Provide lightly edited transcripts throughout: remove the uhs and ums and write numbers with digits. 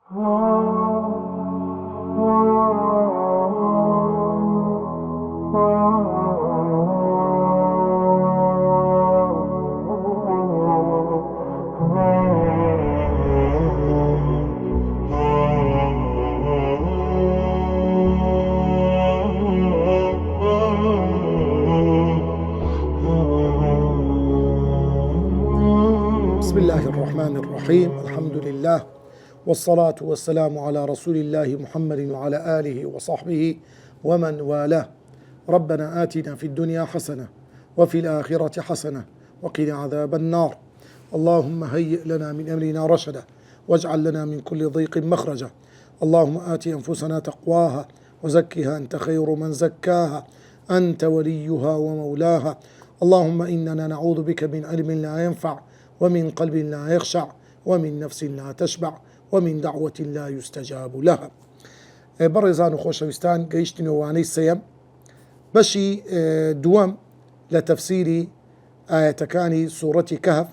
بسم الله الرحمن الرحيم. الحمد لله والصلاة والسلام على رسول الله محمد وعلى آله وصحبه ومن والاه. ربنا آتنا في الدنيا حسنة وفي الآخرة حسنة وقنا عذاب النار. اللهم هيئ لنا من أمرنا رشدا واجعل لنا من كل ضيق مخرجا. اللهم آت أنفسنا تقواها وزكها أنت خير من زكاها أنت وليها ومولاها. اللهم إننا نعوذ بك من علم لا ينفع ومن قلب لا يخشع ومن نفس لا تشبع ومن دعوة لا يستجاب لها. بەڕێزان و خۆشەویستان گەیشتنەوەوانەی سەیەم بەشی دووەم لە تەفسیری ئاەتەکانی سوورەتی کەهف.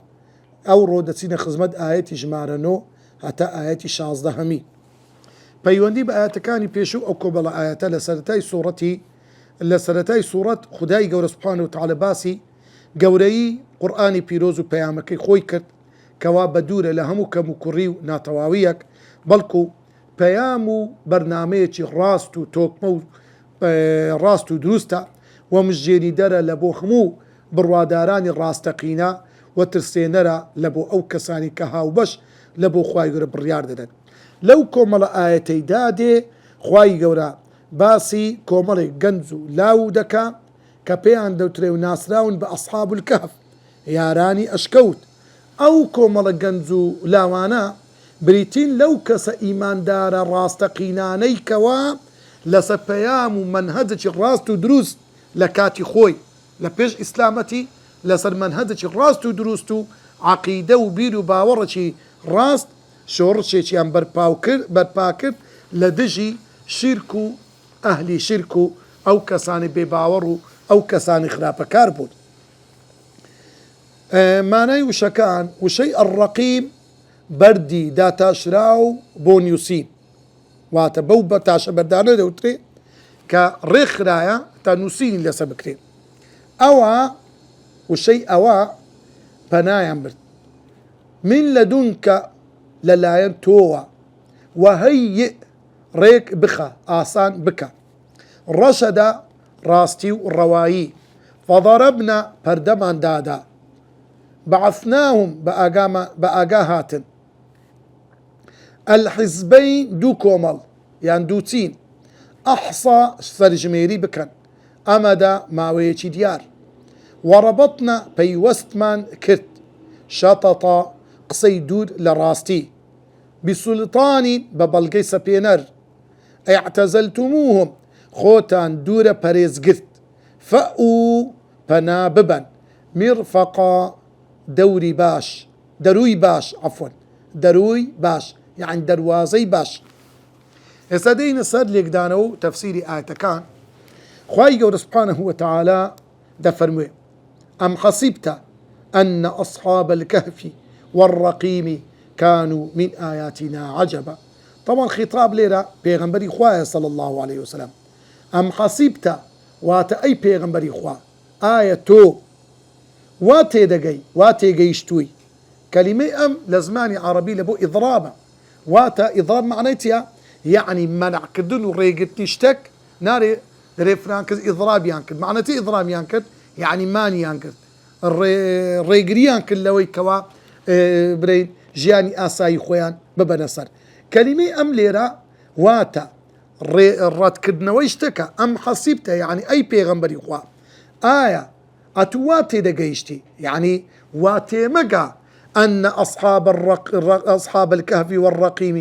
ئەوڕۆ دەچینە خزمەت ئاەتی ژمارە 9 هەتا ئاەتی 16 پەیوەندی بە ئاەتەکانی پێشوو ئەو کۆبەڵە ئاەتە لە سەرەتای سوورەت خودای گەورە سوبحانەهو وتەعالە باسی گەورەی قورئانی پیرۆز و پەیامەکەی خۆی کرد کەوا بەدوورە لە هەموو کەم و کوڕی و ناتەواویەک، بەڵکو پەیام و بەرنامەیەکی ڕاست و تۆکمە و ڕاست و دروستە و مژێری دەرە لە بۆ هەموو بڕوادارانی ڕاستەقینە و ترسێنەرە لە بۆ ئەو کەسانی کە هاوبەش لە بۆ خوای گەورە بڕیار دەدەن. لەو کۆمەڵە ئاەتەیدا دێ خوای گەورە باسی کۆمەڵێک گەنج و لاو دەکا کە پێیان دەوترێ و ناسراون بە ئەصحاب الکەهف، یارانی ئەشکەوت. ئەو کۆمەڵە گەنج و لاوانە بریتین لەو کەسە ئیماندارە ڕاستەقینانەی کەوا لەسەر پەیام و مەنهەجێکی ڕاست و دروست لە کاتی خۆی لە پێش ئیسلامەتی لەسەر مەنهەجێکی ڕاست و دروست و عەقیدە و بیر و باوەڕێکی ڕاست شۆڕشێکیان بەرپا کرد لە دژی شیرک و ئەهلی شیرک و ئەو کەسانی بێباوەڕ و ئەو کەسانی خراپەکار بوون. مانای وشەکان وشەی ئەڕەقیم بەردی داتاشراو بۆ نووسین، واتە بەو بە تاشە بەردانە دەوترێ کە ڕێکخرایە تا نووسینی لەسەر بکرێن. ئەوە وشەی ئەوە پەنایان برد من لەدونکە لەلایەن تۆوە وهەیئ ڕێک بخە ئاسان بکە ڕەشەدا ڕاستی و ڕەوایی فەضەرەبنە پەردەمان دادا بەعەثناهم بە ئاگا هاتن الحیزبەین دوو کۆمەڵ یان دوو چین ئەحسا سەرژمێری بکەن ئەمەدا ماوەیەکی دیار وەڕەبەتنە پەیوەستمان کرد شەتەتە قسەی دوور لە ڕاستی بسوڵتانی بە بەڵگەی سەپێنەر ئەیعتەزەلتموهم خۆتان دوورە پەرێزگرت فەئوو پەنا ببەن میرفەقا دەوری باش دەروی باش عەفوەن دەروی باش یعنی دەروازەی باش. ئێستا دێینە سەر لێکدانەوە و تەفسیری ئاەتەکان. خوای گەورە سوبحانەهو وتەعالە دەفەرموێ ئەم حەسیبتە ئەنە ئەصحاب الکەهف والرەقیم كانوا من آياتنا عجبا. طبعا خطاب ليرة پیغمبری خواه صلى الله عليه وسلم. ام حسيبتا واتا اي پیغمبری خواه آية تو واتي دقي واتي قيشتوي كلمة ام لزماني عربي لبو إضرابا واتا إضراب معناتها يعني منع كدن وريقت تشتك ناري ريفرانكز إضراب يانكد معناتي إضراب يانكد يعني ماني يانكد الريقري يانكد لوي كوا برين ژیانی ئاسایی خۆیان ببەنە سەر. کەلیمەی ئەم لێرە واتە ڕەتکردنەوەی شتەکە ئەم حەسیبتە یعنی ئەی پێغەمبەری خوا ئایا ئەتو وا تێدەگەیشتی یعنی وا تێمەگا ئەنە ئەصحاب الکەهف والرەقیم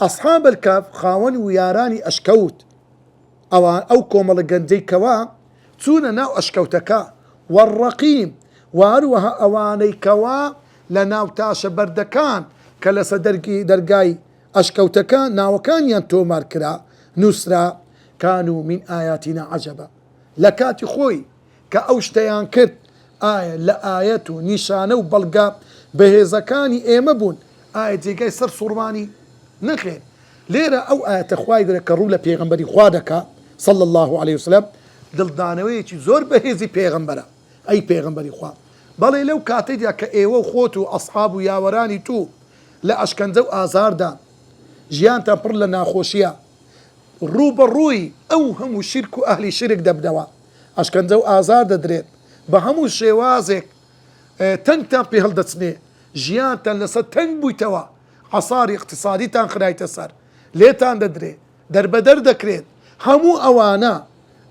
ئەصحاب الکەهف خاوەن و یارانی ئەشکەوت ئەو کۆمەڵە گەنجەی کەوا چوونە ناو ئەشکەوتەکە والرەقیم و هەروەها ئەوانەی کەوا لە ناو تاشە بەردەکان کە لەسە دەرگای ئەشکەوتەکان ناوەکانیان تۆمار کرا نووسرا كانوا من آياتنا عجبا لە کاتی خۆی کە ئەو شتەیان کرد ئایا لە ئاەت و نیشانە و بەڵگا بەهێزەکانی ئێمە بوون ئایا جێگای سەر سوڕمانی نەخێن. لێرە ئەو ئاەتە خوای گەورە کە ڕوو لە پێغەمبەری خوا دەکا صلى الله عليه وسلم دڵدانەوەیەکی زۆر بەهێزی پێغەمبەرە ئەی پێغەمبەری خوا. بەڵێ لەو کاتەیدا کە ئێوە و خۆت و ئەسحاب و یاوەرانی تو لە ئەشکەنجە و ئازاردا ژیانتان پڕ لە ناخۆشیە ڕوو بە ڕووی ئەو هەموو شرک و ئەهلی شرک دەبنەوە ئەشکەنجە و ئازار دەدرێت بە هەموو شێوازێک تەنگتان پێ هەڵدەچنێ ژیانتان لەسەر تەنگ بوویتەوە عەساری اقتصادیتان خرایتە سەر لێتان دەدرێت دەربەدەر دەکرێت هەموو ئەوانە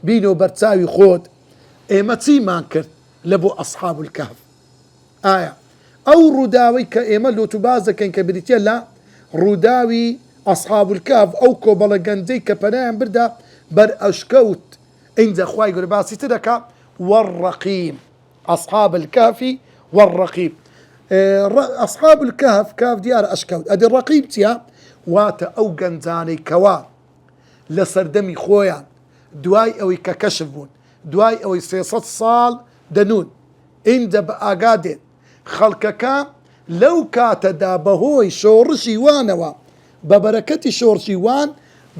بینۆ بەرچاوی خۆت ئێمە چیمان کرد لە بۆ ئەسحاب الکەهف. ئایا ئەو ڕووداوی کە ئێمە لۆتوباز دەکەین کە بریتە لە ڕووداوی ئەسحاب الکەهف ئەو کۆبەڵە گەنجەی کە پەنایان بردا بەر ئەشکەوت ئینجا خوای گەورە باسی تر دەکا والرقیم ئەسحاب الکەهف والرقیم. ئەسحاب الکەهف کاف دیارە ئەشکەوت ئەدی ڕەقیب چییە؟ واتە ئەو گەنجانەی کەوا لە سەردەمی خۆیان دوای ئەوەی کە کەشف بوون دوای ئەوەی 300 ساڵ دەنون ئینجا بە ئاگادێت خەڵکەکە لەو کاتەدا بەهۆی شۆڕشی وانەوە بە بەرەکەتی شۆڕشی وان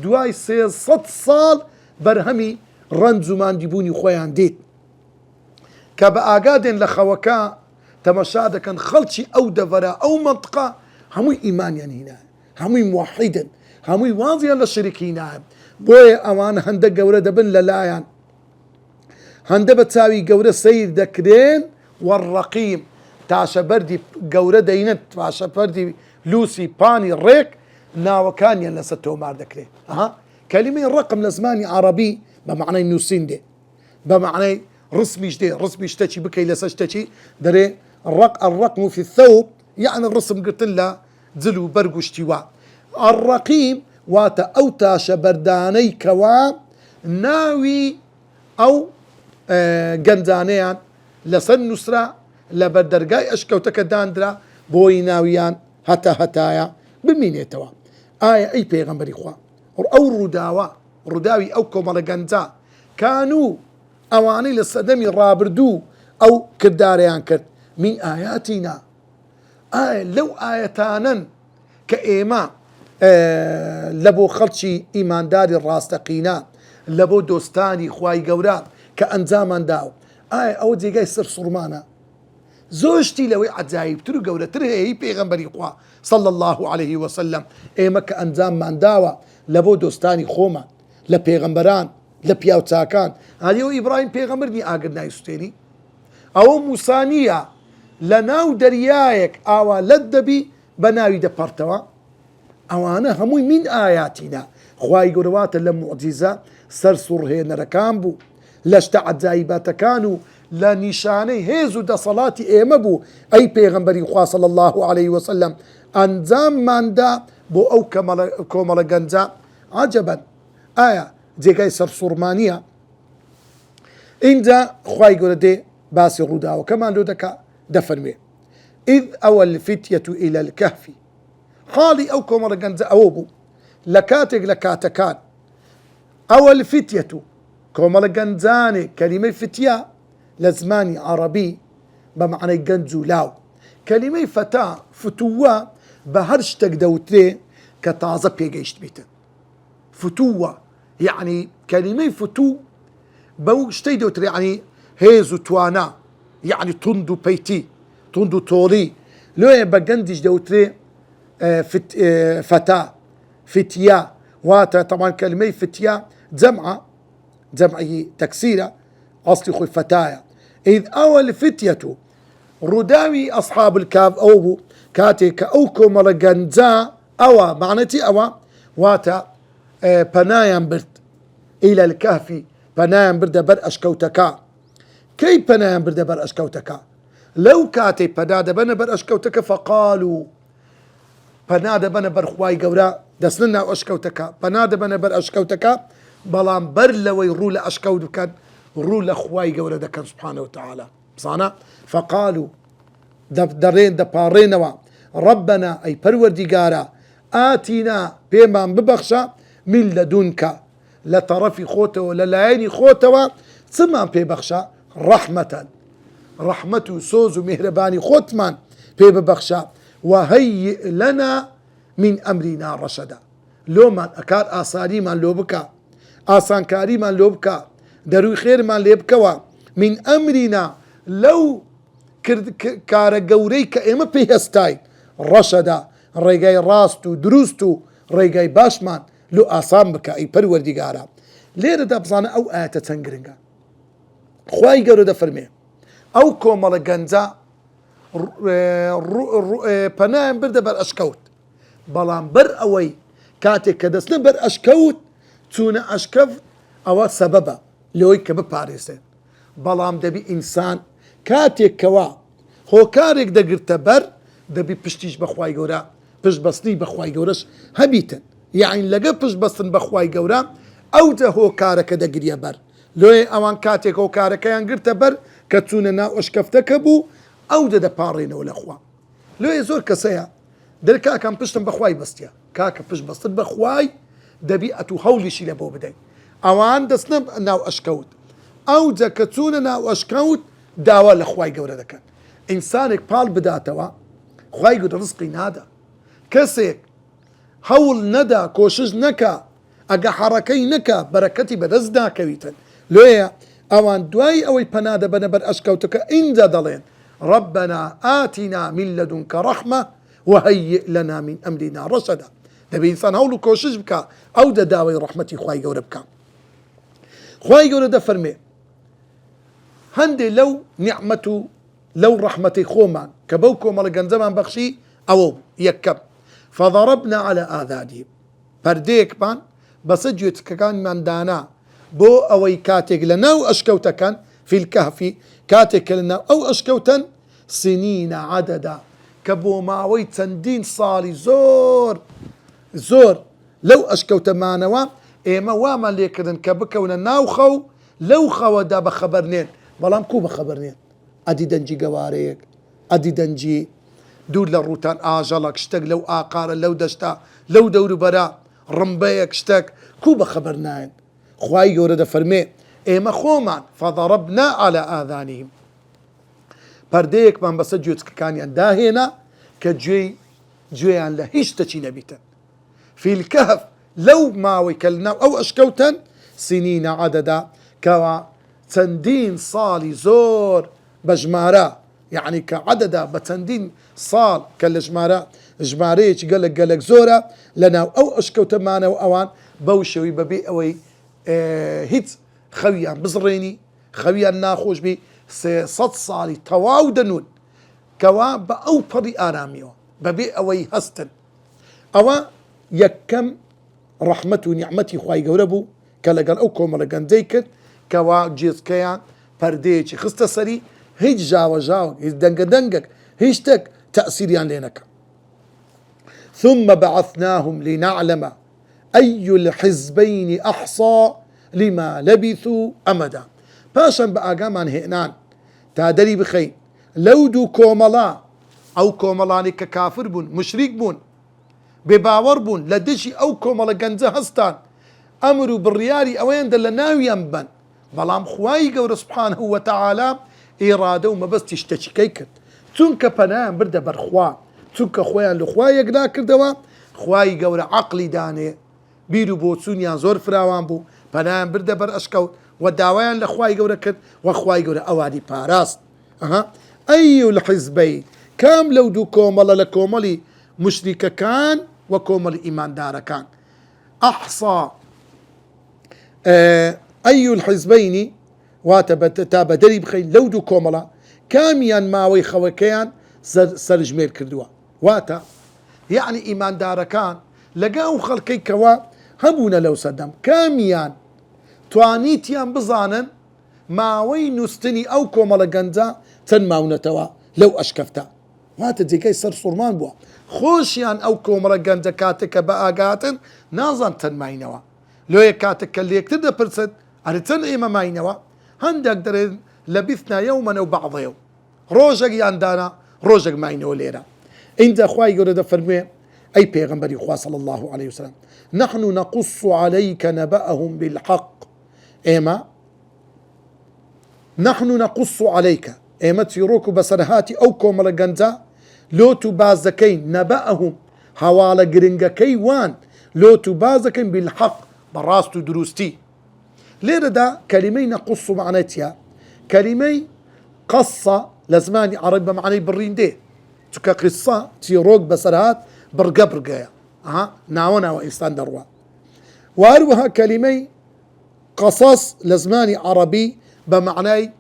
دوای 300 ساڵ بەرهەمی ڕەنج و ماندیبوونی خۆیان دیت کە بە ئاگادێن لە خەوەکە تەمەشا دەکەن خەڵکی ئەو دەڤەرە ئەو مەنطقە هەمووی ئیمانیان هینایە هەمووی موحیدن هەمووی وازیان لە شریکی نایە بۆیە ئەوان هەندە گەورە دەبن لەلایەن هەندە بە چاوی گەورە سەیر دەکرێن وەڕەقیم تاشە بەردی گەورە دەینێت تاشە بەردی لوسی پانی ڕێک ناوەکانیان لەسەر تۆمار دەکرێت. کەلیمەی ڕقم لە زمانی عەرەبی بە معنای نووسین دێ بە معنای ڕسمیش دێ ڕسمی شتێکی بکەی لەسەر شتێکی دەرێ الرقم في الثوب يعني ڕسم گرتن لە جل و بەرگ و شتیوا. الرقیم واتە ئەو تاشە بەردانەی کەوا ناوی ئەو گەنجانەیان لەسەر نووسرا لە بەردەرگای ئەشکەوتەکە دانرا بۆی ناویان هەتایە بمینێتەوە. ئایا ئەی پێغەمبەری خوا ئەو ڕووداوی ئەو کۆمەڵە گەنجە کانوو ئەوانەی لە سەدەمی ڕابردوو ئەو کردارەیان کرد من ئایاتینا ئایا لەو ئایەتانن کە ئێمە لە بۆ خەڵکی ئیمانداری ڕاستەقینە لە بۆ دۆستانی خوای گەورە کە ئەنجامان داو ئایا ئەوە جێگای سەر سوڕمانە زۆشتی لەوەی عەجایبتر و گەورەتر هەیە پێغەمبەری خوا صلى الله عليه وسلم ئێمە کە ئەنجاممان داوە لە بۆ دۆستانی خۆمان لە پێغەمبەران لە پیاو چاکان هەریەوە ئیبراهیم پێغەمبەری ئاگر نایسوتێنی ئەوە موسانیە لە ناو دەریایەک ئاوا لەت دەبی بە ناوی دەپەڕتەوە ئەوانە هەمووی من ئایاتینا خوای گەورەواتە لە موعجیزە سەر سوڕهێنەرەکان بوو لە شتە عەجایبەتەکان و لە نیشانەی هێز و دەسەڵاتی ئێمە بوو ئەی پێغەمبەری خوا صلی الله عليه وسلم ئەنجامماندا بۆ ئەو کۆمەڵە گەنجە عەجەبەن ئایا جێگای سەر سوڕمانیە. اینجا خوای گەورە دێ باسی ڕووداوەکەمان لۆ دەکا دەفەرمێ إذ أوى الفتية إلى الكهف حاڵی ئەو کۆمەڵە گەنجە ئەوە بوو لە کاتێک لە کاتەکان ئەوە الفتية کۆمەڵە گەنجانێک کەلیمەی فتیە لە زمانی عەرەبی بە معنای گەنج و لاو کەلیمەی فەتا فتووە بە هەر شتێک دەوترێ کە تازە پێگەیشت بیتن فتووە یعنی کەلیمەی فتوو بەو شتەی دەوترێ یعنی هێز و توانا یعنی تند و پەیتی تند و تۆڵی لۆیە بە گەنجیش دەوترێ فەتا فتیە واتە طبعا کەلیمەی فتیە جەمعی تەکسیرە ئەسلی خۆی فەتایە. إذ أوى الفتية ڕووداوی ئەسحاب الکاف ئەو بوو کاتێک کە ئەو کۆمەڵە گەنجە ئەوە معنەتی ئەوە واتە پەنایان برد إلى الكهف پەنایان بردە بەر ئەشکەوتەکە. کەی پەنایان بردە بەر ئەشکەوتەکە؟ لەو کاتێک پەنا دەبەنە بەر ئەشکەوتەکە فەقالوا پەنا دەبەنە بەر خوای گەورە دەچنە ناو ئەشکەوتەکە پەنا دەبەنە بەر ئەشکەوتەکە بەڵام بەر لەوەی ڕوو لە ئەشکەوت بکەن ڕوو لە خوای گەورە دەکەن سبحانه وتعالى بزانە فەقالوا دەڕێن دەپاڕێنەوە ربنا ئەی پەروەردیگارە ئاتینا پێمان ببەخشە من لەدونکە لە تەڕەفی خۆتەوە لە لایەنی خۆتەوە چمان پێبەخشە ڕەحمەتەن ڕەحمەت و سۆز و میهرەبانی خۆتمان پێ ببەخشە وهيئ لنا من أمرنا رشدا. لو من أكار آساني من لو بكا، آسان كاري من لو بكا، دروي خير من ليبكوا، من أمرنا لو كار قوريك إما بيهستاي رشدا ريقاي راستو دروستو ريقاي باشمان لو آسان بكا أي پروردگارا. ليرة دا بزانا أو آية تنگرنگا خواهي قولو دا فرمي أو كومالا گنزا پناهم برده بر أشكوت بلان بر أوي كاتي كدسنا بر أشكوت تونا أشكف أو سببا لوي كبه باريسين بلان دبي إنسان كاتي كوا هو كاريك دا قرتا بر دبي پشتيش بخواهي قورا پشت بسني بخواهي قورش هبيتن يعني لقى پشت بسن بخواهي قورا أو ده هو كارك دا قريا بر لوي أوان كاتي هو كارك يان قرتا بر كتونا نا أشكفتك بو أو ده بارين ولا أخوا لوي زور كسيا در كاكا پشتن بخواهي بستيا كاكا پشت بسن بخواهي دبي أتو هولي شي لبو بدأي أوان دسنا ناو أشكوت أو ده كتونا ناو أشكوت داوا لخواهي قورا دكان إنسانك بال بداتوا خواهي قد رزقي نادا كسيك هول ندا كوشج نكا أقا حركي نكا بركتي بدزدا كويتا لويا أوان دواي أوي بنادا بنبر أشكوتك إنزا دلين ربنا آتنا من لدنك رحمة وهيئ لنا من أمرنا رشدا دبي إنسان هولو كوشج بكا أو دا داوي رحمتي خواهي قورا بكا خواهي قورا دا فرمي هندي لو نعمته لو رحمتي خومان كبوكو ملقان زمان بخشي أو يكب فضربنا على آذانهم برديك بان بسجوت كان من دانا بو أوي كاتك لنا وأشكوتا كان في الكهف كاتك لنا أو أشكوتا سنين عددا كبو ماوي تندين صالي زور زور لو أشكوتا ما نوا إيما واما ليكدن كبكونا ناوخو لو خو دا بخبرنين بلام كو بخبرنين أدي دنجي قواريك أدي دنجي دور للروتان آجلك اشتق لو آقار لو دشتا لو دور برا رمبيك اشتق كو بخبرناين خواهي يورد فرمي ايما خومان فضربنا على آذانهم برديك من بسجوت كان ينداهينا كجوي جويان لهيش تشي نبيتا في الكهف لو ما وكلنا أو أشكوتا سنين عددا كوا تندين صالي زور بجمارة يعني كعددا بتندين صال كالجمارة جماريش قالك زورة لنا أو أشكوت معنا وأوان بوشوي ببي أوي هيت خويا بزريني خويا ناخوش بي صد صالي تواو دنون كوا بأو بري آراميو ببي أوي هستن أو يكم رحمته ونعمتي خواهي قوربو كالقال أو كوم لقان ديكت كوا جيز كيان پرديش خست سري هيج جاو هيج دنگك هيشتك تأثيريان لينك ثم بعثناهم لنعلم أي الحزبين أحصى لما لبثوا أمدا باشن بأقامان هئنان تادري بخير لو دو كوملا أو كوملاني ككافر بون مشرك بون بباور بون لدشي أو كوملا جنزة هستان أمروا بالريالي أوين دلناو ينبن بلام خواي قور سبحانه وتعالى إرادة وما بس تشتكي كيكت تونك بنام برده برخوا تونك خويان لخواي يقنا كردوا خواي قور عقلي داني بيرو بوتسونيان زور فراوان بو بنام برده بر أشكوت وداوان لخواي قور كرد وخواي قور أوادي باراست أي الحزبين كام لو دو كومل لكوملي مشرك كان وكومل إيمان دار كان أحصى أي الحزبين واتب دري بخيل لو دو كوملا كاميان ماوي خوكيان سرجمير كردوا واتا يعني إيمان دار كان لقاو خلقي كوا هبونا لو صدام كاميان توانيتيان بزانن ماوي نستني أو كوملا جنزا تنماونا توا لو أشكفتا واتا ديكي سر صرمان بوا خوشيان أو كوملا جنزا كاتك بآقاتن نازان تنماينوا لو يكاتك اللي يكتب برسد أرتن إيما ماينوا هندك درين لبثنا يوما أو بعض يوم روجك ياندانا روجك ماينوا ليرا انت أخواي يقول فرمي أي بيغمبر يخوا صلى الله عليه وسلم نحن نقص عليك نبأهم بالحق إيما نحن نقص عليك إيما تيروك بسرهاتي أو كومل جنزا لوتو بازكين نبأهم هوالا جرنجكي وان لوتو بازكين بالحق براستو دروستي ليرة دا كلمة نقص معناتها كلمة قصة لزماني عربي معني برين دي تكا قصة تيروك بسرات برقا ناونا وإنسان دروا واروها كلمة قصص لزماني عربي بمعنى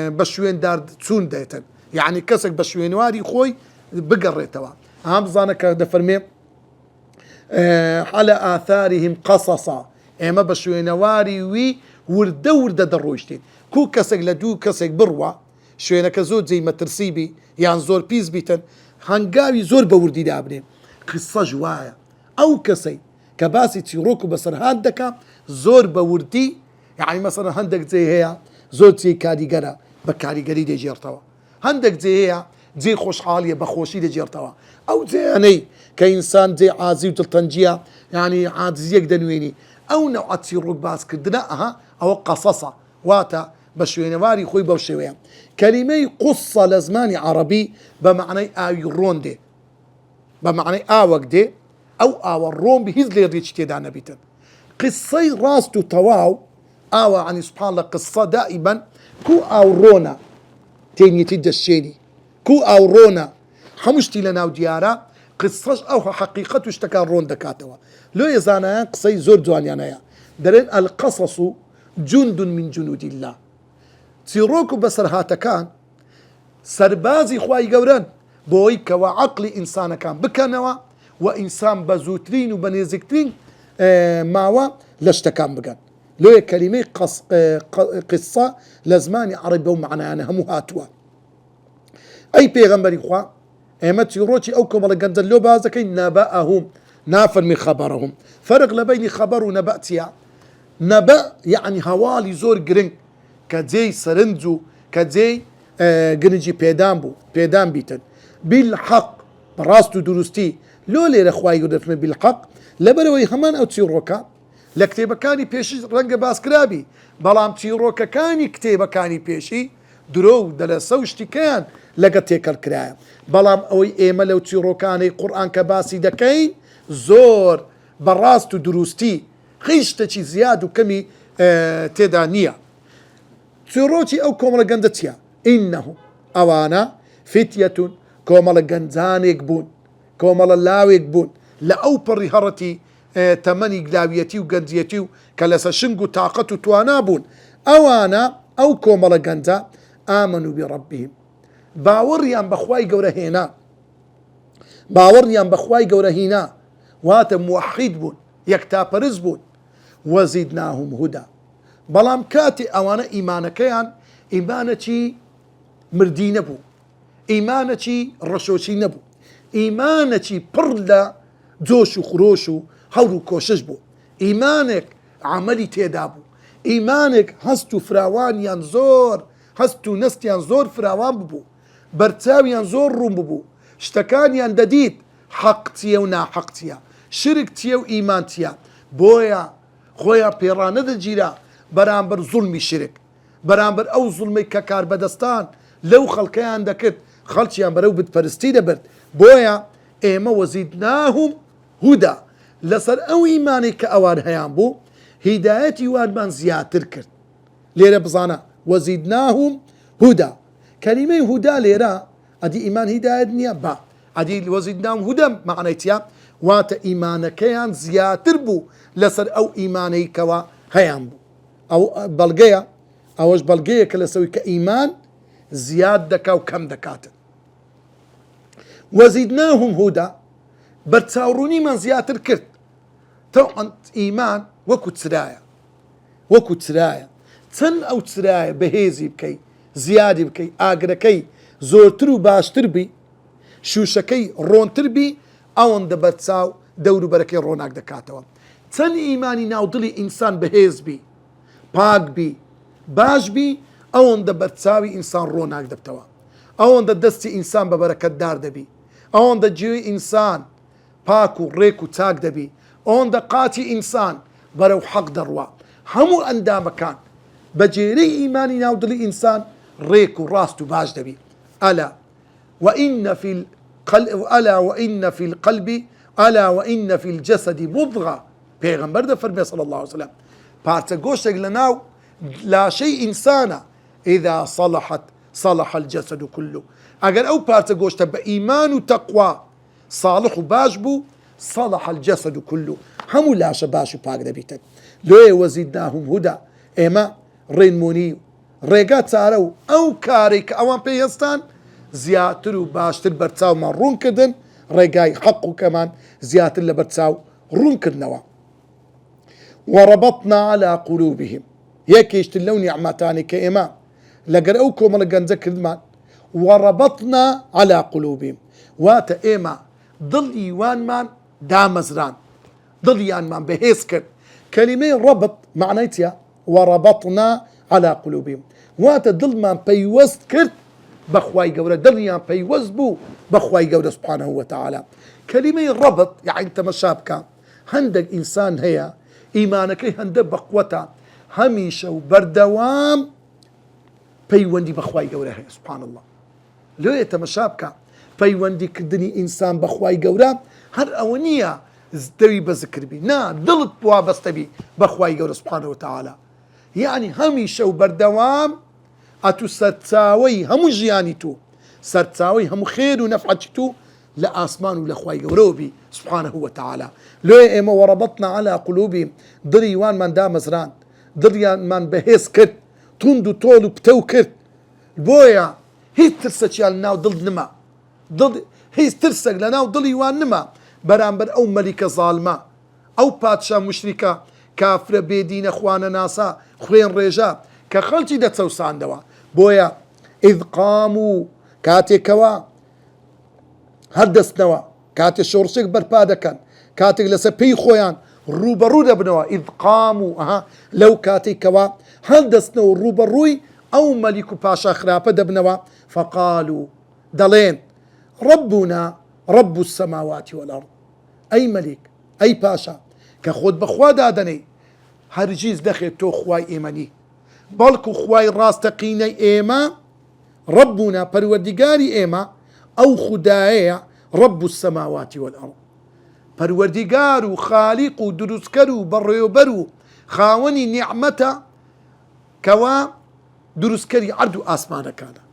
بشوين دار تسون دايتن يعني كسك بشوين واري خوي بقريتوا هم زانك دفرمي على آثارهم قصصا اما بشوين واري وي وردور دروشتين كو كسك لدو كسك بروا شوينه كزود زي ما ترسيبي يعني زور بيز بيتن هنقاوي زور بوردي دابنين قصة جوايا او كسي كباسي تيروكو بسر هادكا زور بوردي يعني مثلا هندك زي هي زور زي كاريجرا بكاريجري دي جيرتوا هندك زي هي زي خوش حالية بخوشي دي جيرتوا او زي اني كإنسان زي عازي وتلطنجية يعني عازيك دنويني او نوع تيروك باس كدنا او قصصة واتا بشوينه واري خوي بوشويا كلمة قصة لزماني عربي بمعنى آيرون دي بمعنى آوك دي أو آورون بهز لي ريتش تيدانا بيتن قصة راستو تواو آوا يعني سبحان الله قصة دائما كو آورونا تيني تدشيني كو آورونا حمشتي لنا وديارا قصة أو حقيقة اشتكارون دكاتوا لو يزانا قصة زور دوانيانا درين القصص جند من جنود الله تيروكو بسر هاتكان سربازي خواي قوران بويك وعقل إنسان كان بكنوا وإنسان بزوترين وبنيزكترين ماوا لاشتكان بقان لو كلمة قصة لزماني عربي ومعنى أنا همو هاتوا أي بيغمبري خوا اما تيروتي أو كمال قندل لو بازكين نبأهم نافر من خبرهم فرق لبين خبر ونبأتيا نبأ يعني هوالي زور قرنك كزي سرنزو كزي جنجي بيدام بيتن بالحق براستو دروستي لو لي رخواي يقدر بالحق لبروي همان او تيروكا لكتيبه كاني بيشي رنگ باسكرابي بلام تيروكا كاني كتيبه كاني بيشي درو دلسوشتي كان لقتيك الكراية بلام اوي ايما لو تيروكاني قرآن كباسي دكين زور براستو دروستي خيشتشي زيادو كمي تيدانية تيروتي او كومل قندتيا انهم اوانا فتية كومل قنزان يقبون كومل اللاو يقبون لأو بريهرتي تمني قلاويتي وقنزيتي كالسا شنقو طاقتو توانابون اوانا او كومل قنزا آمنوا بربهم باوريان بخواي قورهينا باوريان بخواي قورهينا واتا موحد بون يكتابرز بون وزدناهم هدى بلام كاتي اوانا ايمانكيان ايمانتي مردين بو ايمانتي رشوشي نبو ايمانتي برلا جوشو خروشو هورو كوشش بو ايمانك عملي تيدابو ايمانك هستو فراوان ينزور هستو نست ينزور فراوان ببو برتاوي ينزور روم ببو اشتكان يندديد حقتيا ونا حقتيا شركتيا وايمانتيا بويا خويا بيرانه دجيرا برامبر ظلمي شرك برامبر او ظلمي ككار بدستان لو خلقيان دكت خلشيان برو بتفرستي دبرت بويا ايما وزدناهم هدى لسر او ايماني كاوان هيان بو هدايتي وان من زياتر كرت ليرا بزانا وزدناهم هدى كلمة هدى ليرا ادي ايمان هداية نيا با ادي وزدناهم هدى معنيتيا وات ايمانك كيان زياتر بو لسر او ايماني كوا هيان بو او بلقيا اوش بلقيا كلسوي كايمان زياد دكا وكم دكاتن وزدناهم هدى برتاوروني من زياتر كرت تو انت ايمان وكو تسرايا تن او تسرايا بهيزي بكي زيادي بكي اقركي زورترو باشتر بي شوشكي رونتر بي او ان دبرتساو دورو بركي روناك دكاتوا تن ايماني ناودلي انسان بهيز بي باق بي باش بي او ان دبرتساوي انسان روناك دبتوا او ان دستي انسان ببركة دار دبي او ان جوي انسان باكو ريكو تاق دبي او ان قاتي انسان برو حق دروا همو اندا مكان بجيري ايماني ناودلي انسان ريكو راستو باش دبي الا وان في ألا وإن في القلب ألا وإن في الجسد مضغة پیغمبر ده فرمي صلى الله عليه وسلم پارچە گۆشتێک لەناو لاشەی ئینسانە إذا صلحت صلح الجسد كله ئەگەر ئەو پارچە گۆشتە بە ئیمان و تەقوا صالح و باش بوو صلح الجسد كله هەموو لاشە باش و پاک دەبیتن لێ وەزیدناهم هودا ئێمە ڕێنمونی ڕێگا چارە و ئەو کارێک کە ئەوان پێهێستان زیاتر و باشتر بەرچاومان ڕوون کردن ڕێگای حەق و کەمان زیاتر لە بەرچاو ڕوونکردنەوە وربطنا على قلوبهم یەکێشتر لەو نیعمەتانی کە ئێمە لەگەر ئەو کۆمەڵە گەنجە کردمان وربطنا على قلوبهم واتە ئێمە دڵی وانمان دامەزران دڵیانمان بەهێز کرد کەلیمەی ڕەبط معنای چییە وربطنا على قلوبهم واتە دڵمان پەیوەست کرد بەخوای گەورە دڵیان پەیوەست بوو بەخوای گەورە سبحانه وتعالى کەلیمەی ڕەبط یعنی تەمەشا بکە هەندێک ئینسان هەیە ئیمانەکەی هەندە بەقوەتە هەمیشە و بەردەوام پەیوەندی بەخوای گەورە هەیە سبحان الله لێ تەمەشا بکە پەیوەندیکردنی ئینسان بەخوای گەورە هەر ئەوە نییە دەوی بە زکربی نا دڵت وابەستەبی بەخوای گەورە سبحانه وتعالى یعنی هەمیشە و بەردەوام ئەتو سەرچاوەی هەموو ژیانی تو سەرچاوەی هەموو خێر و نەفعەتی تو لە ئاسمان و لە خوای گەورەوە بی سبحانه وتعالى لێ ئێمە وەڕەبەطنا على قلوبهم دڵی وانمان دامەزران دڵیانمان بەهێز کرد توند و تۆڵ و پتە و کرد بۆیە هیچ ترسێکیان لەناو دڵ نما هیچ ترسێک لەناو دڵی وان نما بەرامبەر ئەو مەلیکە زاڵمە ئەو پادشا مشریکە کافرە بێدینە خوانە ناسا خوێن ڕێژە کە خەڵکی دەچەوساندەوە بۆیە ئیذ قاموا کاتێکەوە هەردەستنەوە کاتێک شۆڕشێک بەرپا دەکەن کاتێک لەسەر پێی خۆیان ڕوبەڕوو دەبنەوە ئیذ قاموا لەو کاتێکەوە هەردەستنەوە ڕوبەڕووی ئەو مەلیک و پاشا خراپە دەبنەوە فقالوا دەڵێن ربنا رب السماوات والأرض ئەی مەلیک ئەی پاشا کە خۆت بەخوا دادەنەی هەرگیز دەخێت تۆ خوای ئێمەنی بەڵکو خوای ڕاستەقینەی ئێمە ربنا پەروەردیگاری ئێمە ئەو خودایەیە رب السماوات والأرض پەروەردیگار و خالیق و دروستکەر و بەڕێوەبەر و خاوەنی نیعمەتە کەوا دروستکەری عەرد و ئاسمانەکانە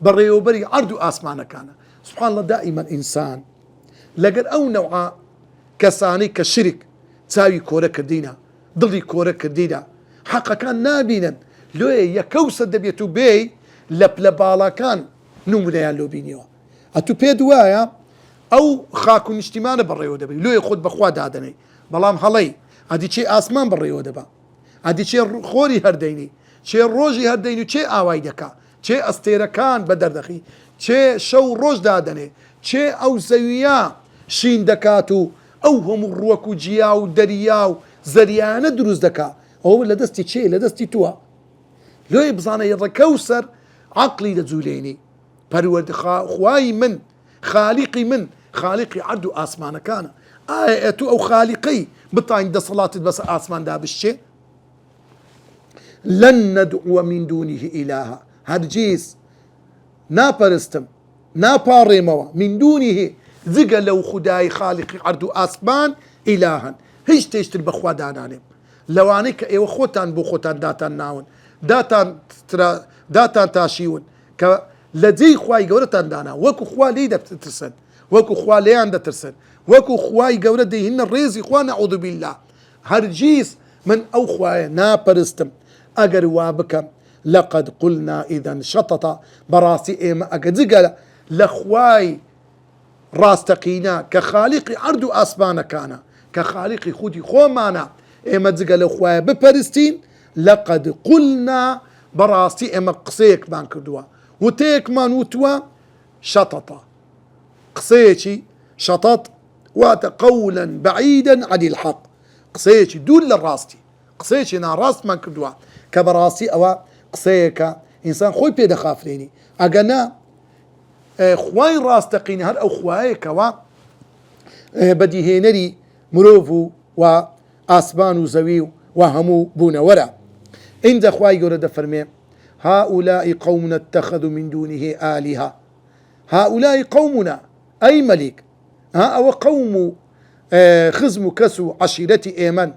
بەڕێوەبەری عەرد و ئاسمانەکانە سبحان الله دائما ئینسان لەگەر ئەو نەوعە کەسانەی کە شرک چاوی کۆرە کردینە دڵی کۆرە کردینە حەقەکان نابینن لێ یەکەوسە دەبێت و بێی لە پلە باڵەکان نمونەیان لۆ بینیەوە ئەتو پێت وایە ئەو خاک و نیشتیمانە بەڕێوە دەبێت لێ خۆت بەخوا دادەنەی بەڵام هەڵەی ئەدی چێ ئاسمان بەڕێوە دەبا ئەدی چێ خۆری هەردەینی چێ ڕۆژی هەردەین و چێ ئاوای دەکا چێ ئەستێرەکان بە دەردەخی چێ شەو ڕۆژ دادەنێ چێ ئەو زەویە شین دەکات و ئەو هەموو ڕووەک و جیا و دەریا و زەریانە دروست دەکا ئەو لە دەستی چێ لە دەستی تووە لێ بزانە ڕەکەوسەر عەقلی دەجوولێنی پەروەردی خوای من خالیقی من خالیقی عەرد و ئاسمانەکانە ئایا تو ئەو خالیقەی بتانی دەسەڵاتت بەسەر ئاسماندا بشتێ لن ندعو من دونه إلها هەرگیز ناپەرستم ناپاڕێمەوە من دونه جگە لەو خودای خالیقی عەرد و ئاسمان ئیلاهەن هیچ تێشتر بەخوا دانانێم لەوانەی کە ئێوە خۆتان بۆ خۆتان داتان ناون داتان تاشیون کە لە جێی خوای گەورەتان دانا وەکو خوا لێی دەترسن وەکو خوا لێیان دەترسن وەکو خوای گەورە دەیهێنە ڕێزی خوا نەعوذ بالله هەرگیز من ئەو خوایە ناپەرستم ئەگەر وا بکەم لقد قلنا إذا شطط بەڕاستی ئێمە ئەگە جگە لە خوای ڕاستەقینە کە خالیقی عەرد و ئاسمانەکانە کە خالیقی خودی خۆمانە ئێمە جگە لە خوایە بپەرستین لقد قلنا بەڕاستی ئێمە قسەیەکمان کردووە وتەیەکمان وتووە شەتەتە قسەیەکی شەتەت واتە قەولا بەعیدا عن الحەق قسەیەکی دوور لە ڕاستی قسەیەکی ناڕاستمان کردووە کە بەڕاستی ئەوە قسەیەکە ئینسان خۆی پێدەخافرێنی ئەگەنا خوای ڕاستەقینە هەر ئەو خوایەکەوە بەدیهێنەری مرۆڤ و ئاسمان و زەوی و هەموو بوونەوەرە ئینجا خوای گەورە دەفەرمێ هؤلاء قومنا اتخذوا من دونه آلهة هؤلاء قومنا أي ملك أو قوم خزم كسو عشيرتي إيمن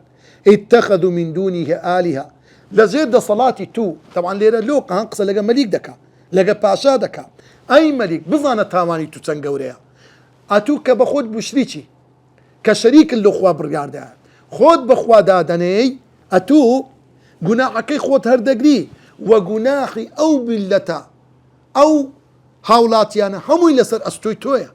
اتخذوا من دونه آلهة لزيد صلاتي تو طبعا ليرا لوق هنقص لقى مليك دكا لقى باشا دكا أي ملك بظانة تاماني تو تنقوريا أتو كبخود بشريكي كشريك اللي خوا برقار ده خود بخوا دادني أتو قناحكي خود هردقري وقناحي أو بلتا أو هاولاتيانا همو لسر أستويتويا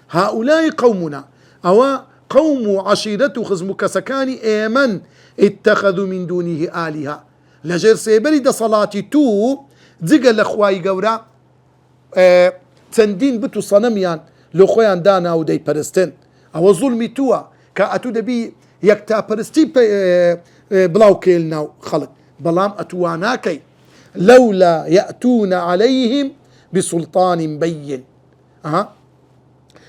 هؤلاء قومنا أو قوم عشيرته خزمك سكاني إيمن اتخذوا من دونه آلهة لجير سيبري دا صلاتي تو زيقل لخواي قورا تندين بتو صنميان لو خويان دانا و دي پرستن او ظلمي توا كأتو دبي يكتا پرستي بلاو كيلنا خلق بلام أتواناكي لولا يأتون عليهم بسلطان بين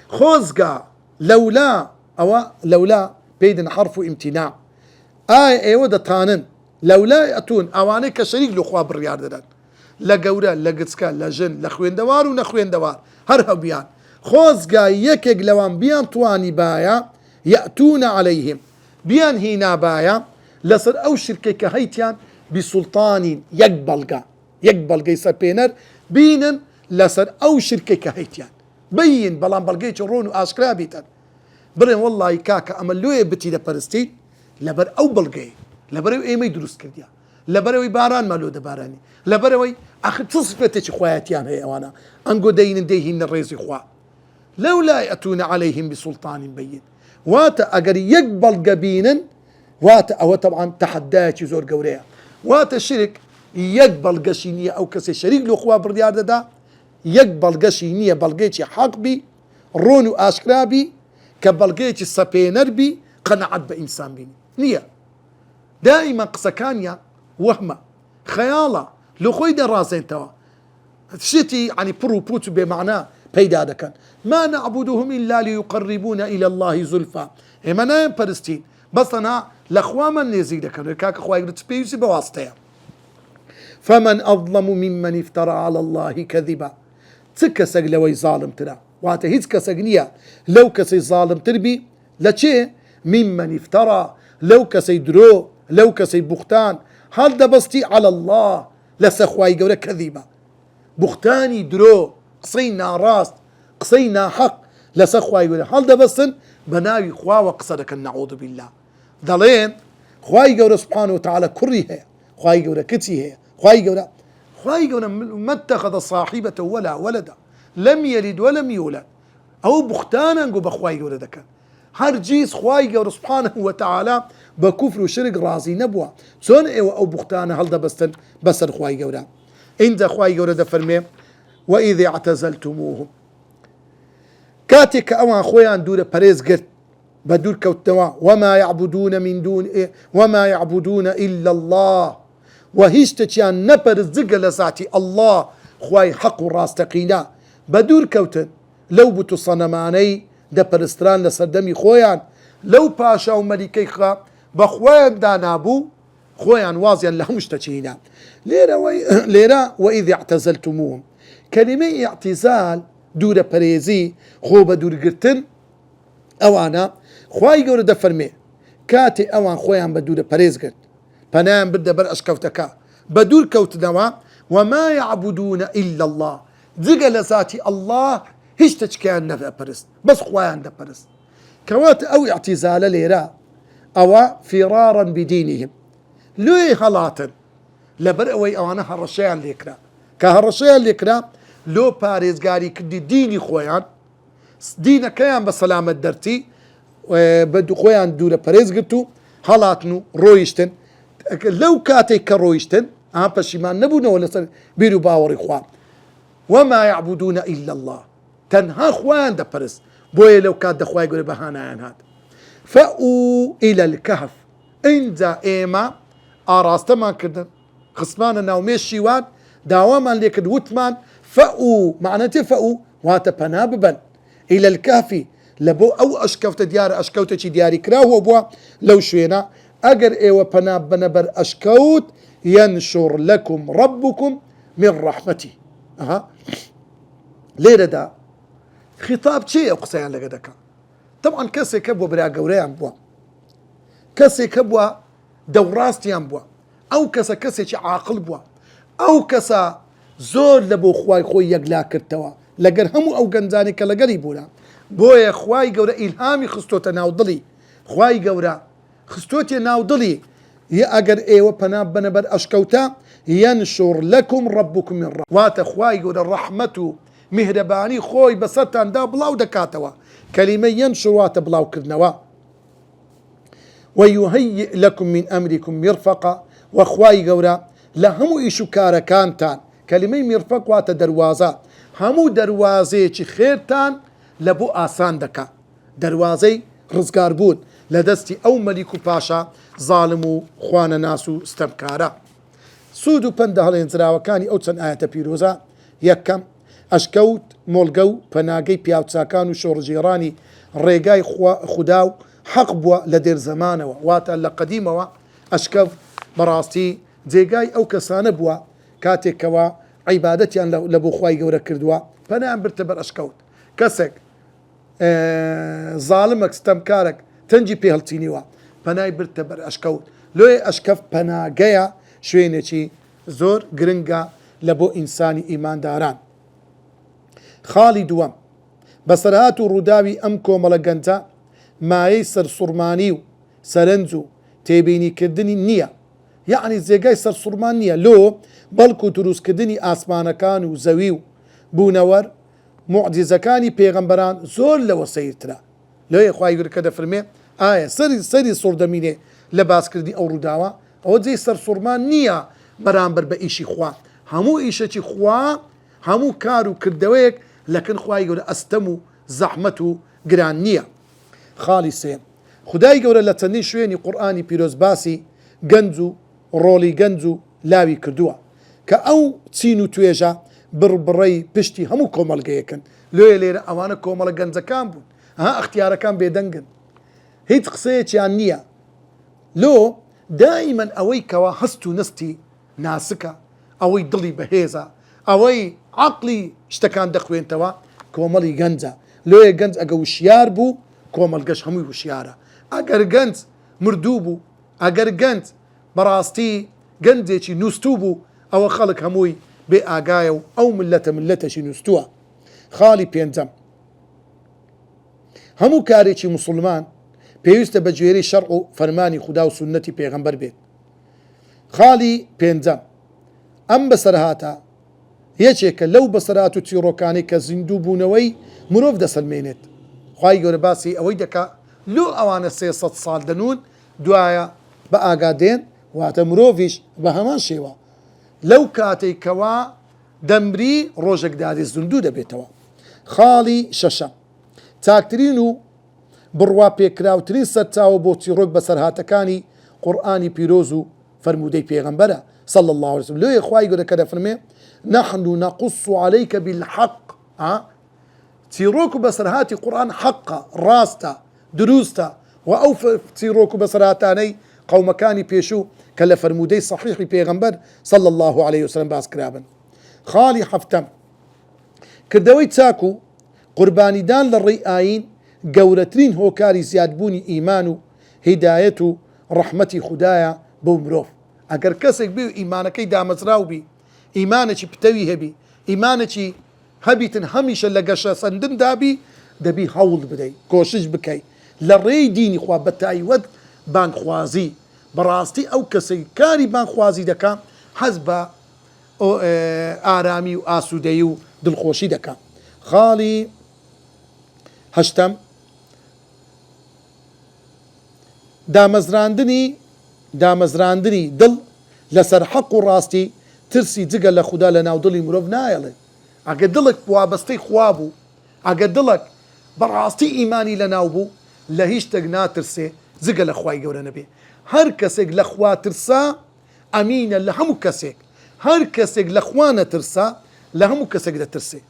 خوزقا لولا أو لولا بيدن حرف امتناع ايوه دتانن لولا يأتون اواني كشريك لخوا بالرياض دان لقورا لقسكا لجن لخوين دوار ونخوين دوار هرها بيان خوزقا يكيق لوان بيان تواني بايا يأتون عليهم بيان هنا بايا لصر او شركة كهيتيان بسلطان يقبلقا يسر بينر بينن لصر او شركة كهيتيان بين بلان بلقيت رونو اشكرا بيتن برين والله كاكا املوه بتي لبرستي لبر او بلقي لبروي اي ما يدرس كرديا لبروي باران مالو دباراني لبروي اخي تصفتش خواتيان هي وانا انقو دين ديهن الرئيس خوا لولا يأتون عليهم بسلطان بين واتا اقر يقبل قبينا واتا او طبعا تحداك زور قوريا واتا شرك يقبل قشينية او كسي شريك لو خوا برديار دا يقبل قشينية بلقيتي حق بي رونو اشكرابي كبلقيتي سبينر بي قنعت بإنسان بيني نية دائما قسكانيا وهمة خيالة لو خوي دراسين توا شتي يعني بروبوت بمعنى بيدا كان ما نعبدهم إلا ليقربونا إلى الله زلفى إما نايم برستين بس أنا لأخواما نزيد كان كاك أخوة يقول تسبيسي بواسطة فمن أظلم ممن افترى على الله كذبا تكسق لوي ظالم ترى واتا هيت كسقنيا لو كسي ظالم تربي لچه ممن افترى لو كسي درو لو كسي بختان هل دبستي على الله لسخواي قولة كذبا بختاني درو قصينا راس قصينا حق لسخواي قولة هل دبستن بناوي خوا وقصدك نعوذ بالله ظلين خواي قولة سبحانه وتعالى كريها خواي قولة كتيها خواي قولة ما اتخذ صاحبة ولا ولدا لم يلد ولم يولد او بختانا نقول بخواي قولة دكا هرجيز خواي قولة سبحانه وتعالى بكفر وشرك رازي نبوة سون او بختانا هل دبستن بسر خواي قولة انت خواي قولة دفرمي وإذا اعتزلتموهم كاتك اوان خويان دور بريز قرت بدور كوتوا وما يعبدون إلا الله وهيشتكيان نبر الزقل ساتي الله خواي حق راستقينا بدور كوتن لو بتو صنماني دبرستران لصدمي خويان لو باشا وملكي خا بخوان دانابو خويان وازيان لهم اشتكينا ليرا وإذ اعتزلتموهم كلمة اعتزال دور بريزي خو بدور قرتن اوانا خواي قول دفرمي كاتي اوان خويان بدور بريز قرت فنام بدا بر اشكوتكا بدور كوتنوا وما يعبدون إلا الله زقل ذاتي الله هيش تشكيان نفع برست بس خوان ده برست كوات او اعتزال ليرا او فرارا بدينهم لوي هلاتن لبرأوي اوانا هرشيان ليكرا كهرشيان ليكرا لو باريزقاري كدي ديني خوان دينا كيان بسلامة درتي بدو خوان دولة باريز قرتو هلاتنو رويشتن لو كاتي كرويشتن بشيمان نبونا ولا بيرو باوري خوان وما يعبدون إلا الله تنها خوان دا برس بوي لو كاد دخوا يقول بهانا عن هاد فأو إلى الكهف إنزا إيما آراستما كردن خصمان ناومي الشيوان داواما ليكد وطمان فأو معناته فأو واتا بناببا إلى الكهف لبو أو أشكوت ديار أشكوت شي دياري كراهو بوا لو شوينا أجر إيوة بناب بنبر أشكوت ينشر لكم ربكم من رحمته ليرة دا خطاب چێ ئەو قسەیان لەگە دەکات طبعا کەسێکە بۆ برا گەورەیان بووە کەسێکە بووە دەوڕاستیان بووە ئەو کەسە کەسێکی عاقڵ بووە ئەو کەسە زۆر لە بۆ خوای خۆی یەکلا کردەوە لەگەر هەموو ئەو گەنجانی کە لەگەری بووە بۆیە خوای گەورە ئیلهامی خستۆتە ناودڵی خوای گەورە خستۆتێ ناودڵی ئەگەر ئێوە پەنا بنە بەر ئەشکەوتە ينشر لكم ربكم من رحمة واتە خوای گەورە ڕەحمەت و میهرەبانی خۆی بەسەرتاندا بڵاو دەکاتەوە کەلیمە ينشر واتە بڵاوکردنەوە ويهيئ لكم من أمركم مرفقا وخواي گەورە لە هەموو ئیش و کارەکانتان کەلیمەی مرفق واتە دەروازە هەموو دەروازەیەکی خێرتان لە بۆ ئاسان دەکات دەروازەی ڕزگاربوون لە دەستی ئەو مەلیک و پاشا ظالم و خوانە ناس و ستەمکارە سوود و پەندە هەڵێنجراوەکانی ئەو چەند ئاەتە پیرۆزە یەکەم ئەشکەوت مۆڵگە و پەناگەی پیاوچاکان و شۆڕژێڕانی ڕێگای خودا و حەق بووە لە دێر زەمانەوە واتە لە قەدیمەوە ئەشکەوت بەڕاستی جێگای ئەو کەسانە بووە کاتێکەوە عیبادەتیان لە بۆ خوای گەورە کردووە پەنایان برتە بەر ئەشکەوت کەسێک ظالمێک ستەمکارێک تەنجی پێ هەڵچینیوە پەنای برتە بەر ئەشکەوت لۆی ئەشکەف پەناگەیە شوێنێکی زۆر گرنگە لە بۆ ئینسانی ئیمانداران خاڵی دووەم بەسەرهات و ڕووداوی ئەم کۆمەڵە گەنجە مایەی سەرسوڕمانی و سەرنج و تێبینیکردنی نییە یعنی جێگای سەرسوڕمان نییە لۆ بەڵکو دروستکردنی ئاسمانەکان و زەوی و بوونەوەر معجزەکانی پێغەمبەران زۆر لەوە سەیرترە لۆیە خوای گەورە کە دەفەرمێ ئایا سەری سوڕ دەمینێ لە باسکردنی ئەو ڕووداوە ئەوە جێی سەرسوڕمان نییە بەرامبەر بە ئیشی خوا هەموو ئیشەکی خوا هەموو کار و کردەوەیەک لەکن خوای گەورە ئەستەم و زەحمەت و گران نییە خاڵی سێم خدای گەورە لە چەندین شوێنی قورئانی پیرۆز باسی گەنج و ڕۆڵی گەنج و لاوی کردووە کە ئەو چین و توێژە بڕبڕەی پشتی هەموو کۆمەڵگەیەکن لێ لێرە ئەوانە کۆمەڵە گەنجەکان بوون ئەختیارەکان بێدەنگن هیچ قسەیەکیان نییە لۆ دائیمەن ئەوەی کەوا هەست و نستی ناسکە ئەوەی دڵی بەهێزە ئەوەی عەقلی شتەکان دەخوێنتەوە کۆمەڵی گەنجە لۆیە گەنج ئەگە وشیار بوو کۆمەلگەش هەمووی وشیارە ئەگەر گەنج مردوو بوو ئەگەر گەنج بەڕاستی گەنجێکی نووسوو بوو ئەوە خەڵک هەمووی بێ ئاگایە و ئەو ملەتەشی نووسووە خاڵی پێنجەم هەموو کارێکی موسڵمان پێویستە بە گوێرەی شەرع و فەرمانی خودا و سونەتی پێغەمبەر بێت خاڵی پێنجەم ئەم بەسەرهاتە یەکێکە لەو بەسەرهات و چیرۆکانی کە زیندوو بوونەوەی مرۆڤ دەسەلمێنێت خوای گەورە باسی ئەوەی دەکا لۆ ئەوانە 300 ساڵ دەنون دوایە بە ئاگادێن واتە مرۆڤیش بە هەمان شێوە لەو کاتێکەوە دەمری ڕۆژێکداری زیندوو دەبێتەوە خاڵی شەشەم چاکترین و بڕوا پێکراوترین سەرچاوە بۆ چیرۆک بەسەرهاتەکانی قورئانی پیرۆز و فەرموودەی پێغەمبەرە صلى الله عليه وسلم لۆیە خوای گەورە کە دەفەرمێ نحن نقص عليك بالحق چیرۆک و بەسەرهاتی قورئان حەقە ڕاستە دروستە و ئەو چیرۆک و بەسەرهاتانەی قەومەکانی پێشوو کە لە فەرموودەی صحیحی پێغەمبەر صلى الله عليه وسلم باس کرابن خاڵی حەفتەم کردەوەی چاک و قوربانیدان لە ڕێی ئاین گەورەترین هۆکاری زیادبوونی ئیمان و هیدایەت و ڕەحمەتی خودایە بۆ مرۆڤ ئەگەر کەسێک بێ و ئیمانەکەی دامەزراو بی ئیمانێکی پتەوی هەبی ئیمانێکی هەبیتن هەمیشە لە گەشە سەندن دابی دەبی هەوڵ بدەی کۆشش بکەی لە ڕێی دینی خوا بە تایوەت بانخوازی بەڕاستی ئەو کەسەی کاری بانخوازی دەکا حەز بە ئارامی و ئاسوودەیی و دڵخۆشی دەکا خاڵی هەشتەم دامەزراندنی دڵ لەسەر حەق و ڕاستی ترسی جگە لە خودا لە ناو دڵی مرۆڤ نایەڵێ ئەگە دڵک وابەستەی خوا بوو ئەگە دڵک بەڕاستی ئیمانی لە ناو بوو لە هیچ شتێک ناترسێ جگە لە خوای گەورە نەبێ هەر کەسێک لە خوا ترسا ئەمینە لە هەموو کەسێک هەر کەسێک لە خوا نەترسا لە هەموو کەسێک دەترسێ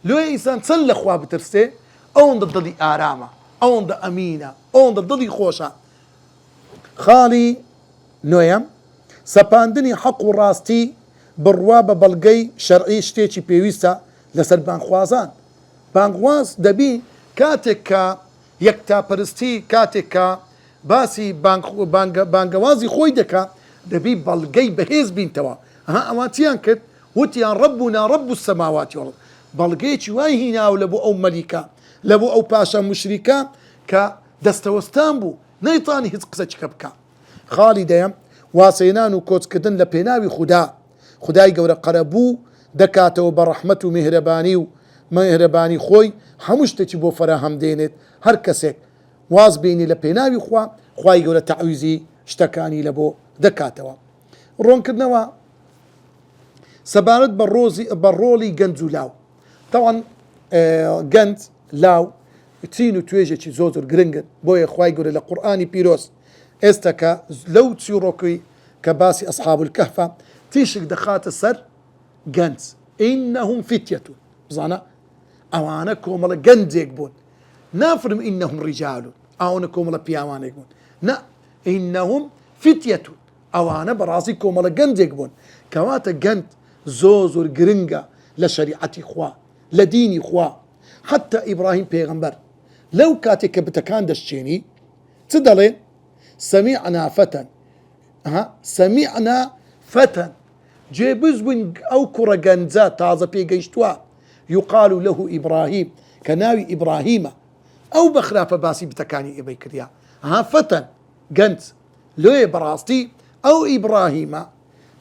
لۆیە ئینسان چەند لە خوا بترسێ ئەوەندە دڵی ئارامە ئەوەندە ئەمینە ئەوەندە دڵی خۆشە خاڵی نوێیەم سەپاندنی حەق و ڕاستی بڕوا بە بەڵگەی شەرعی شتێکی پێویستە لەسەر بانخوازان بانگواز دەبی کاتێک کە یەکتاپەرستی کاتێک کە باسی بانگەوازی خۆی دەکا دەبی بەڵگەی بەهێز بینتەوە. ئەواتیان کرد وتیان ڕەبونا ڕەب السەماواتی وەڵ، بەڵگەیەکی وای هیناو لە بۆ ئەو مەلیکە لە بۆ ئەو پاشا مشریکە کە دەستەوەستان بوو نەیتوانی هیچ قسەچکە بکە. خاڵی دەیەم واسەێنان و کۆچکردن لە پێناوی خودای گەورە قەرەبوو دەکاتەوە بە ڕەحمەت و میهرەبانی و مهرەبانی خۆی هەموو شتێکی بۆ فەراهەم دێنێت. هەر کەسێک واز بینی لە پێناوی خوای گەورە تەعویزی شتەکانی لە بۆ دەکاتەوە. ڕۆنکردنەوە سەبارەت بە ڕۆڵی گەنج و لاو. تەواان گەنج لاو تین و توێژێکی زۆر گرنگن، بۆیە خوای گەورە لە قورئانی پیرۆز ئێستا کە لەو چیرۆکی کە باسی ئەصحاب الکەهفە تیشک دەخاتە سەر گەنج. ئینەهم فتیەتون، بزانە ئەوانە کۆمەڵە گەنجێک بوون، نافرم ئینەهم ڕیجالون ئەوانە کۆمەڵە پیاوانێک بوون، نە ئینەهم فتیەتون ئەوانە بەڕاستی کۆمەڵە گەنجێک بوون. کەواتە گەنج زۆر گرنگە لە شەریعەتی خوا لە دینی خوا. حتى ئیبراهیم پێغەمبەر لەو کاتێک کە بتەکان دەشتێنی چ دەڵێن؟ سەمیعنا فتەن جێبزبوون ئەو کوڕە گەنجە تازە پێگەیشتووە یقال له ئیبراهیم کە ناوی ئیبراهیمە. ئەو بەخراپە باسی بتەکانی ئێبەی کردیا فتەن گەنج. لێ بەڕاستی ئەو ئیبراهیمە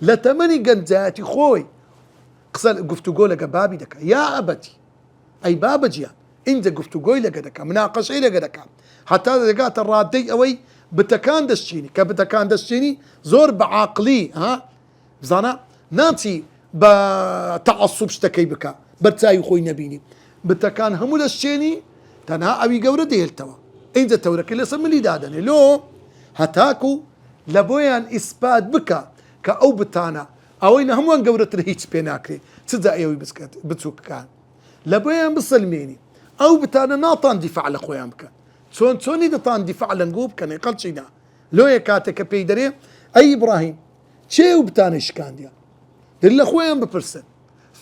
لە تەمەنی گەنجایەتی خۆی قسە گفتوگۆ لەگە بابی دەکە، یا ئەبەتی ئەی بابەجیان اینجا گفتوگۆی لەگە دەکە، مناقەشەی لەگە دەکە، حتا دەگاتە ڕادەی ئەوەی بتەکان دەشتێنی. کە بتەکان دەشتێنی زۆر بە عاقلی بزانە ناچی بە تەعەسسوب شتەکەی بکە بەرچاوی خۆی نەبینی. بتەکان هەموو دەشتێنی تەنها ئەوی گەورە دێتەوە. اینجا تەورەکەی لەسەر ملی دادەنێ لۆ هەتاکو لە بۆیان ئیسپات بکە کە ئەو بتانە ئەوەی نە هەمووان گەورەتر هیچ پێ ناکرێت چجا ئێوەی بچووکەکان لە بۆیان بسەلمێنی. ئەو بتانە ناتان دیفاع لە خۆیان بکەن، چۆنی دەتان دیفاع لەنگۆ بکەن قەڵچینا. لۆیە کاتێککە پێی دەرێ ئەی ئیبراهیم چێ و بتانە شکاندیان دل لە خۆیان بپرسن.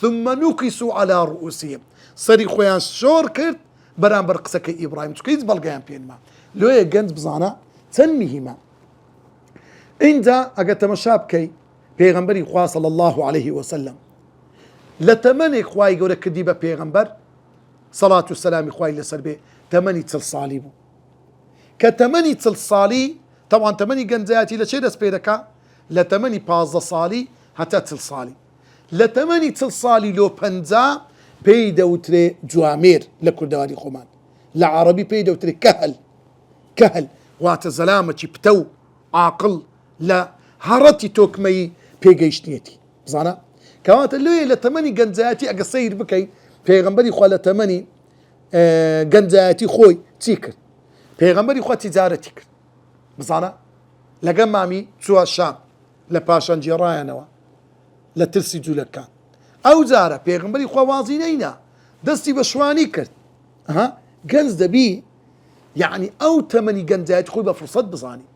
ثم نوکسوا على رؤوسهم سەری خۆیان شۆڕ کرد بەرامبەر قسەکەی ئیبراهیم، چکە هیچ بەڵگەیان پێنما. لۆیە گەنج بزانە چەند میهمە. اینجا ئەگە تەمەشا بکەی پێغەمبەری خوا صلی الله عليه وسلم لە تەمەنێک خوای گەورە کردی بە پێغەمبەر سەڵات و سەلامی خوای لەسەر بێ تەمەنی 40 ساڵی بوو. کە تەمەنی 40 ساڵی تەوان تەمەنی گەنجایەتی لە چێ دەست پێ دەکا؟ لە تەمەنی 15 ساڵی هەتا 40 ساڵی. لە تەمەنی 40 ساڵی لۆ 50 پێی دەوترێ جوامێر لە کوردەواری خۆمان، لە عەرەبی پێی دەوترێ کەهل واتە زەلامەکی پتە و عاقڵ لە هەڕەتی تۆکمەی پێگەیشتنیەتی. بزانە کەواتە لێ لە تەمەنی گەنجایەتی ئەگە سەیر بکەیت پێغەمبەری خوا لە تەمەنی گەنجایەتی خۆی چی کرد؟ پێغەمبەری خوا تیجارەتی کرد. بزانە لەگەم مامی چووە شام لە پاشان جێڕایەنەوە لە ترسی جوولەکان. ئەو جارە پێغەمبەری خوا وازی نەینا دەستی بە شوانی کرد. گەنج دەبی یعنی ئەو تەمەنی گەنجایەتی خۆی بە فرسەت بزانی.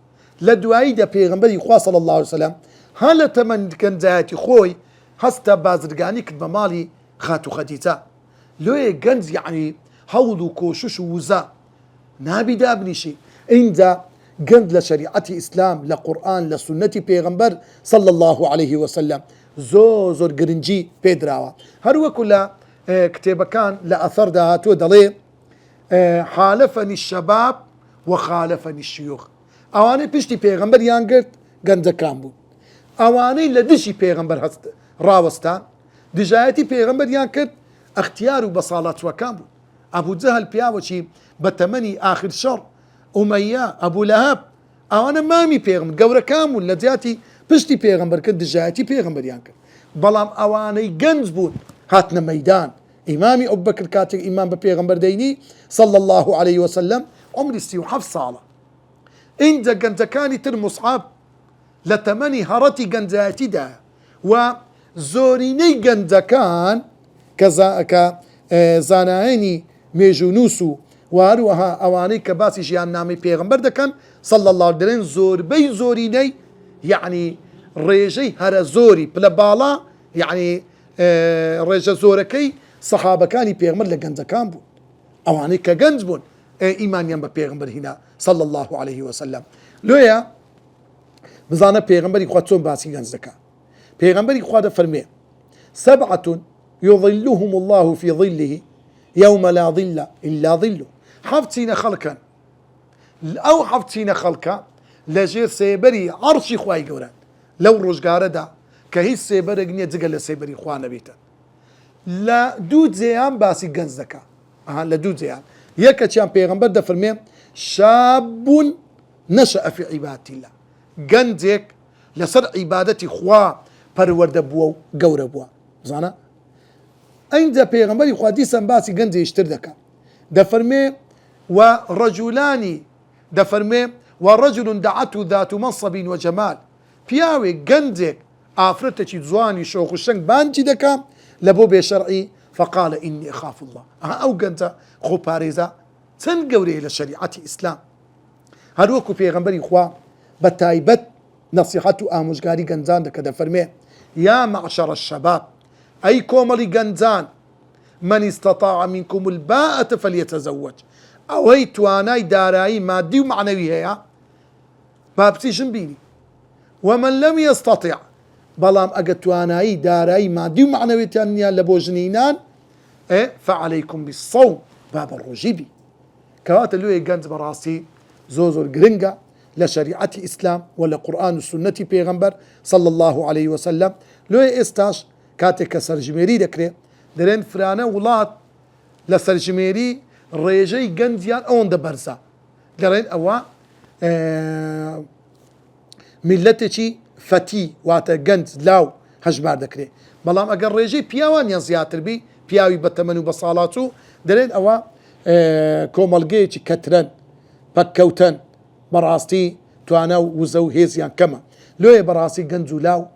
لە دواییدا پێغەمبەری خوا صلی الله عليه وسلم هە لە تەمەن گەنجایەتی خۆی هەستا بازرگانی کرد بە ماڵی خاتو خەدیجە. لێ گەنج یعنی هەوڵ و کۆشش و وزە نابی دابنیشی. اینجا گەنج لە شریعەتی ئیسلام لە قورئان لە سنەتی پێغەمبەر صلی الله عليه وسلم زۆر گرنگی پێدراوە. هەروەکو لە کتێبەکان لە ئەثەردا هاتووە دەڵێ حالفني الشباب وخالفني الشيوخ. ئەوانەی پشتی پێغەمبەریان گرت گەنجەکان بوون، ئەوانەی لە دژی پێغەمبەر ڕاوەستان دژایەتی پێغەمبەریان کرد ئەختیار و بەساڵاتچوەکان بوون. ئەبوو جەهل پیاوەکی بە تەمەنی ئاخر شەڕ، ئومەیە، ئەبوو لەهەب ئەوانە مامی پێغەمبەر گەورەکان بوون لە جیاتی پشتی پێغەمبەر کرد دژایەتی پێغەمبەریان کرد. بەڵام ئەوانەی گەنج بوون هاتنە مەیدان. ئیمامی ئەبوبەکر کاتێک ئیمان بە پێغەمبەر دەینی صلی الله عليه وسلم عمری 37 ساڵە. اینجا گەنجەکانی تر مصعب لە تەمەنی هەڕەتی گەنجایەتیدا و زۆرینەی گەنجەکان کە زانایانی مێژونووس و هەروەها ئەوانەی کە باسی ژیان نامی پێغەمبەر دەکەن صلی الله دەڵێن زۆربەی زۆرینەی یعنی ڕێژەی هەرە زۆری پلە باڵا یعنی ڕێژە زۆرەکەی صحابة كاني بيغمر لجنزة كان بون أواني كجنز بون إيمان ينبا بيغمر هنا صلى الله عليه وسلم لويا بزانا بيغمبري خواتون باسي جنزكا بيغمبري خوات فرمي 7 يظلهم الله في ظله يوم لا ظل إلا ظله حفتين خلقا أو حفتين خلقا لجير سيبري عرشي خواي قوران لو رجقار دا كهيس سيبري قنية زقل سيبري خوانا بيتا لا دود زيان باسي جنزكا لا دود زيان يكا كان بيغمبر دا فرمي شاب نشأ في عبادة الله جنزك لسر عبادتي خوا پرورده بوا قور بوا زانا عند پیغمبر خوا دیسان باسی گنز اشتر دکا دفرمي ورجلان دفرمي ورجل دعته ذات منصب وجمال پیاوی گنزك آفرتك زواني شوخ الشنگ بانجي دكا لبو بشرعي فقال إني أخاف الله أو جنزة خو باريزا تن قوري إلى شريعة إسلام هروكو پیغمبر خوا بتايبت نصيحته آموزگاري گنزان دكا دفرمي يا معشر الشباب أي كوملي جنزان من استطاع منكم الباءة فليتزوج أو هي تواناي داراي مادي ومعنوي هي بابتيشن بيني ومن لم يستطع بلام أجا تواناي داراي مادي ومعنوي تانيا لبوجنينان فعليكم بالصوم باب الرجيبي كوات اللي جنز براسي زوزو الجرينجا لشريعة إسلام ولا قرآن السنة بيغمبر صلى الله عليه وسلم لو استاش كاتك سرجميري دكري درين فرانا ولات لسرجميري ريجي جنديان اون دبرزا درين اوا ملتشي فتي واتا جند لاو هجبار دكري بلام اگر ريجي بياوان يزياتر بي بياوي بتمنو بصالاتو درين اوا كومالجيتي كترن بكوتن براستي توانا وزو هيزيان كما لو براسي جنزو لاو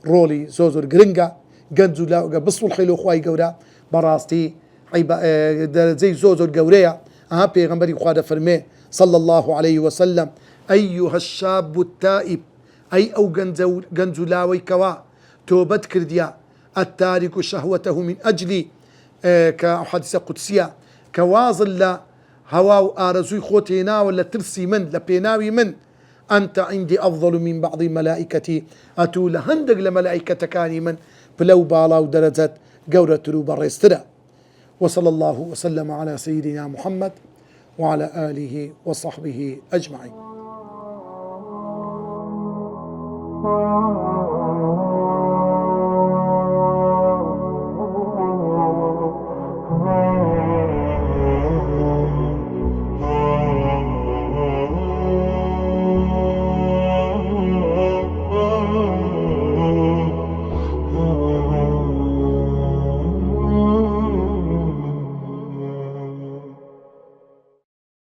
رولي زوزور جرينجا جنزو لاو بصوا الحلو خواي قورا براستي زي زوزور قوريا بيغمبري خوادا فرمي صلى الله عليه وسلم أيها الشاب التائب أي أو جنزو لاوي كوا توبت كرديا التارك شهوته من أجلي كحديثة قدسية كواظل هواو آرزوي خوتينا ولا ترسي من لبيناوي من أنت عندي أفضل من بعض ملائكتي أتول هندق لملائكة كاني من بلو بالا ودرجت قورة روبا ريسترا وصلى الله وسلم على سيدنا محمد وعلى آله وصحبه أجمعين.